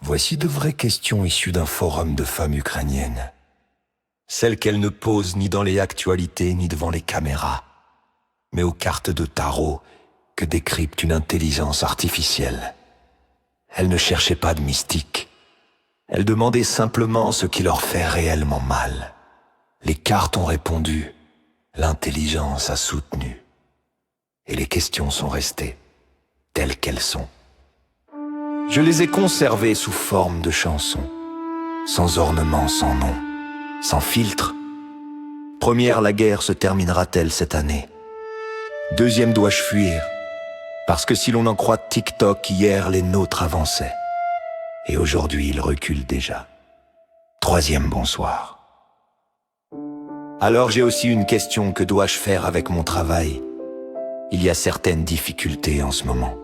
Voici de vraies questions issues d'un forum de femmes ukrainiennes. Celles qu'elles ne posent ni dans les actualités ni devant les caméras, mais aux cartes de tarot que décrypte une intelligence artificielle. Elles ne cherchaient pas de mystique. Elles demandaient simplement ce qui leur fait réellement mal. Les cartes ont répondu, l'intelligence a soutenu. Et les questions sont restées telles qu'elles sont. Je les ai conservées sous forme de chansons, sans ornement, sans nom, sans filtre. Première, la guerre se terminera-t-elle cette année? Deuxième, dois-je fuir? Parce que si l'on en croit TikTok, hier les nôtres avançaient. Et aujourd'hui, ils reculent déjà. Troisième, bonsoir. Alors j'ai aussi une question, que dois-je faire avec mon travail? Il y a certaines difficultés en ce moment.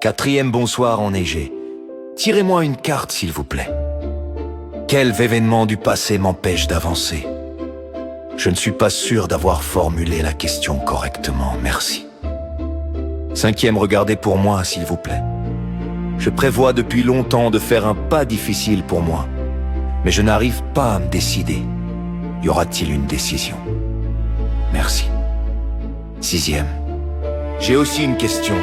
Quatrième, bonsoir enneigé. Tirez-moi une carte s'il vous plaît. Quel événement du passé m'empêche d'avancer? Je ne suis pas sûr d'avoir formulé la question correctement, merci. Cinquième, regardez pour moi s'il vous plaît. Je prévois depuis longtemps de faire un pas difficile pour moi, mais je n'arrive pas à me décider. Y aura-t-il une décision? Merci. Sixième, j'ai aussi une question.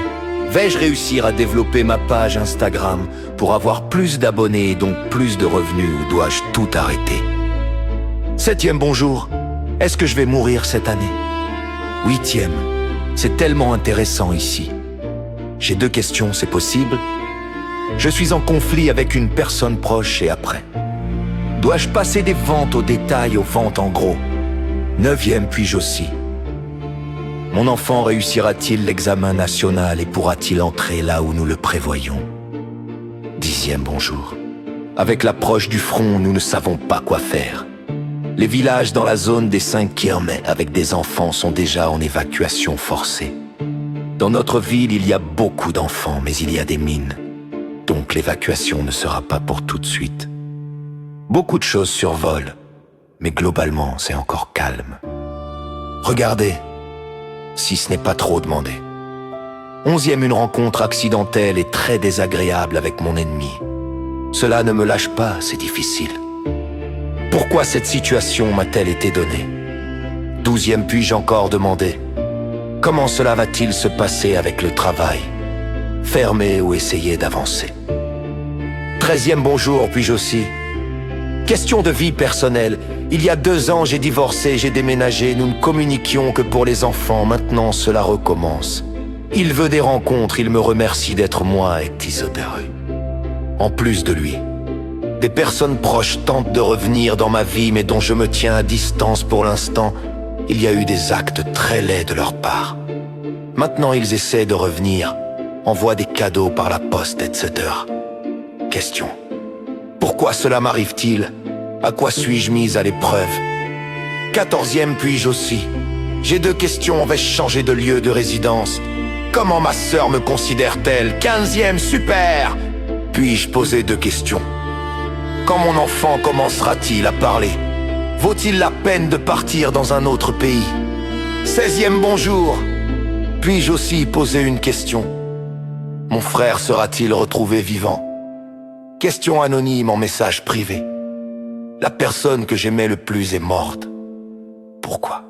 Vais-je réussir à développer ma page Instagram pour avoir plus d'abonnés et donc plus de revenus, ou dois-je tout arrêter? Septième, bonjour. Est-ce que je vais mourir cette année? Huitième, c'est tellement intéressant ici. J'ai deux questions, c'est possible? Je suis en conflit avec une personne proche et après. Dois-je passer des ventes au détail aux ventes en gros? Neuvième, puis-je aussi? Mon enfant réussira-t-il l'examen national et pourra-t-il entrer là où nous le prévoyons? Dixième, bonjour. Avec l'approche du front, nous ne savons pas quoi faire. Les villages dans la zone des 5 kilomètres avec des enfants sont déjà en évacuation forcée. Dans notre ville, il y a beaucoup d'enfants, mais il y a des mines. Donc l'évacuation ne sera pas pour tout de suite. Beaucoup de choses survolent, mais globalement, c'est encore calme. Regardez, si ce n'est pas trop demandé. 11e, une rencontre accidentelle et très désagréable avec mon ennemi. Cela ne me lâche pas, c'est difficile. Pourquoi cette situation m'a-t-elle été donnée? 12e, puis-je encore demander? Comment cela va-t-il se passer avec le travail? Fermer ou essayer d'avancer? 13e, bonjour, puis-je aussi? Question de vie personnelle. Il y a 2 ans, j'ai divorcé, j'ai déménagé, nous ne communiquions que pour les enfants, maintenant cela recommence. Il veut des rencontres, il me remercie d'être moi et Tisodere. En plus de lui, des personnes proches tentent de revenir dans ma vie, mais dont je me tiens à distance pour l'instant. Il y a eu des actes très laids de leur part. Maintenant, ils essaient de revenir, envoient des cadeaux par la poste, etc. Question. Pourquoi cela m'arrive-t-il? À quoi suis-je mise à l'épreuve? 14e, puis-je aussi? J'ai 2 questions, vais-je changer de lieu de résidence? Comment ma sœur me considère-t-elle? 15e, super! Puis-je poser 2 questions? Quand mon enfant commencera-t-il à parler? Vaut-il la peine de partir dans un autre pays? 16e, bonjour! Puis-je aussi poser une question? Mon frère sera-t-il retrouvé vivant? Question anonyme en message privé. La personne que j'aimais le plus est morte. Pourquoi?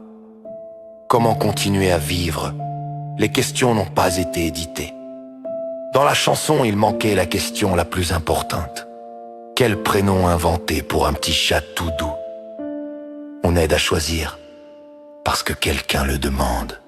Comment continuer à vivre? Les questions n'ont pas été éditées. Dans la chanson, il manquait la question la plus importante. Quel prénom inventer pour un petit chat tout doux? On aide à choisir parce que quelqu'un le demande.